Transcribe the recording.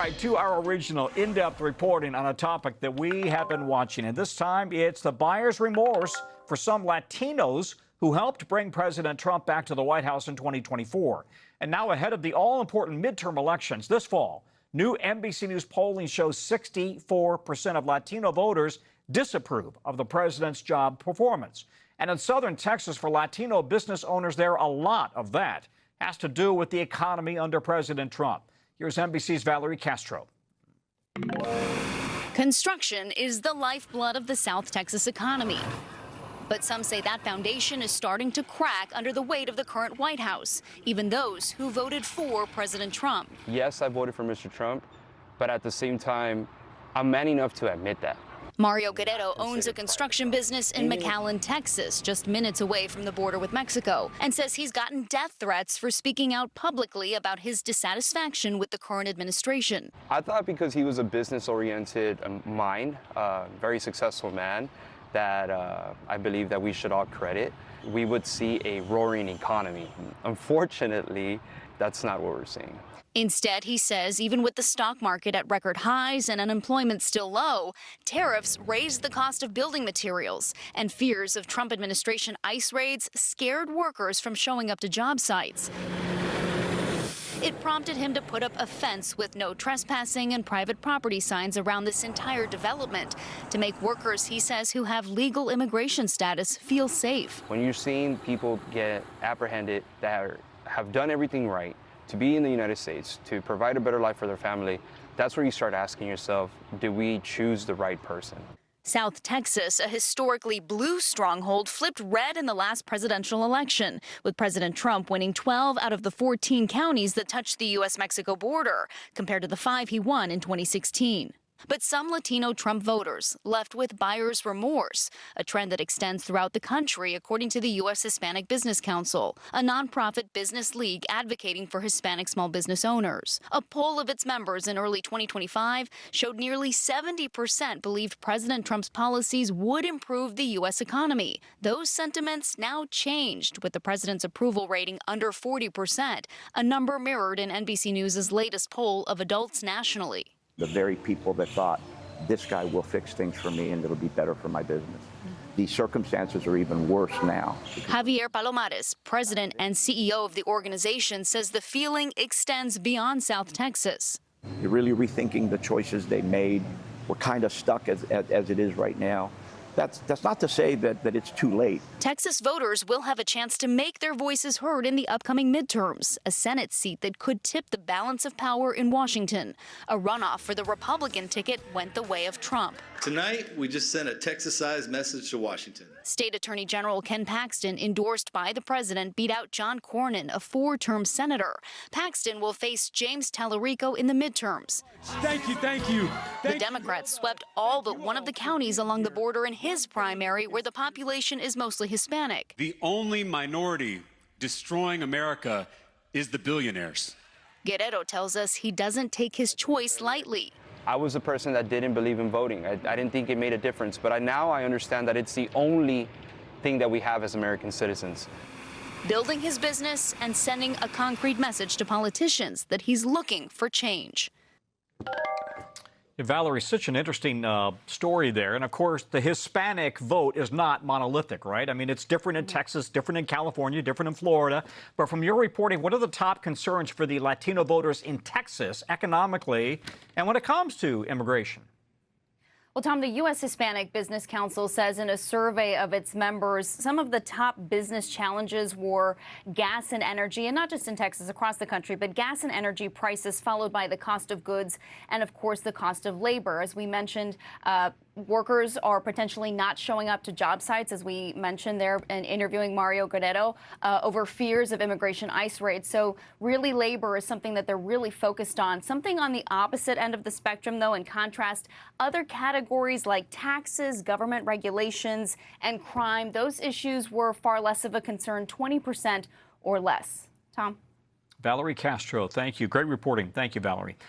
Right, 2-hour original in-depth reporting on a topic that we have been watching. And this time, it's the buyer's remorse for some Latinos who helped bring President Trump back to the White House in 2024. And now ahead of the all-important midterm elections this fall, new NBC News polling shows 64% of Latino voters disapprove of the president's job performance. And in southern Texas, for Latino business owners there, a lot of that has to do with the economy under President Trump. Here's NBC's Valerie Castro. Construction is the lifeblood of the South Texas economy. But some say that foundation is starting to crack under the weight of the current White House, even those who voted for President Trump. Yes, I voted for Mr. Trump, but at the same time, I'm man enough to admit that. Mario Guerrero owns a construction business in McAllen, Texas, just minutes away from the border with Mexico, and says he's gotten death threats for speaking out publicly about his dissatisfaction with the current administration. I thought because he was a business-oriented mind, very successful man, that I believe that we should all credit, we would see a roaring economy. Unfortunately, that's not what we're seeing. Instead, he says, even with the stock market at record highs and unemployment still low, tariffs raised the cost of building materials, and fears of Trump administration ICE raids scared workers from showing up to job sites. It prompted him to put up a fence with no trespassing and private property signs around this entire development to make workers, he says, who have legal immigration status feel safe. When you're seeing people get apprehended that have done everything right, to be in the United States, to provide a better life for their family, that's where you start asking yourself, do we choose the right person? South Texas, a historically blue stronghold, flipped red in the last presidential election, with President Trump winning 12 out of the 14 counties that touched the U.S.-Mexico border, compared to the 5 he won in 2016. But some Latino Trump voters left with buyer's remorse, a trend that extends throughout the country, according to the U.S. Hispanic Business Council, a nonprofit business league advocating for Hispanic small business owners. A poll of its members in early 2025 showed nearly 70% believed President Trump's policies would improve the U.S. economy. Those sentiments now changed, with the president's approval rating under 40%, a number mirrored in NBC News' latest poll of adults nationally. The very people that thought, this guy will fix things for me and it'll be better for my business. These circumstances are even worse now. Javier Palomarez, president and CEO of the organization, says the feeling extends beyond South Texas. You're really rethinking the choices they made. We're kind of stuck as it is right now. That's not to say that it's too late. Texas voters will have a chance to make their voices heard in the upcoming midterms, a Senate seat that could tip the balance of power in Washington. A runoff for the Republican ticket went the way of Trump. Tonight, we just sent a Texas-sized message to Washington. State Attorney General Ken Paxton, endorsed by the president, beat out John Cornyn, a 4-term senator. Paxton will face James Tallarico in the midterms. Thank you. The Democrats swept all but one of the counties along the border in his primary, where the population is mostly Hispanic. The only minority destroying America is the billionaires. Guerrero tells us he doesn't take his choice lightly. I was a person that didn't believe in voting. I didn't think it made a difference, but now I understand that it's the only thing that we have as American citizens. Building his business and sending a concrete message to politicians that he's looking for change. Valerie, such an interesting story there. And of course, the Hispanic vote is not monolithic, right? I mean, it's different in Texas, different in California, different in Florida. But from your reporting, what are the top concerns for the Latino voters in Texas economically and when it comes to immigration? Well, Tom, the U.S. Hispanic Business Council says in a survey of its members, some of the top business challenges were gas and energy, and not just in Texas, across the country, but gas and energy prices, followed by the cost of goods and, of course, the cost of labor. As we mentioned, workers are potentially not showing up to job sites, as we mentioned there in interviewing Mario Guerrero, over fears of immigration ICE raids. So really, labor is something that they're really focused on. Something on the opposite end of the spectrum, though, in contrast, other categories like taxes, government regulations, and crime, those issues were far less of a concern, 20% or less. Tom? Valerie Castro, thank you. Great reporting. Thank you, Valerie.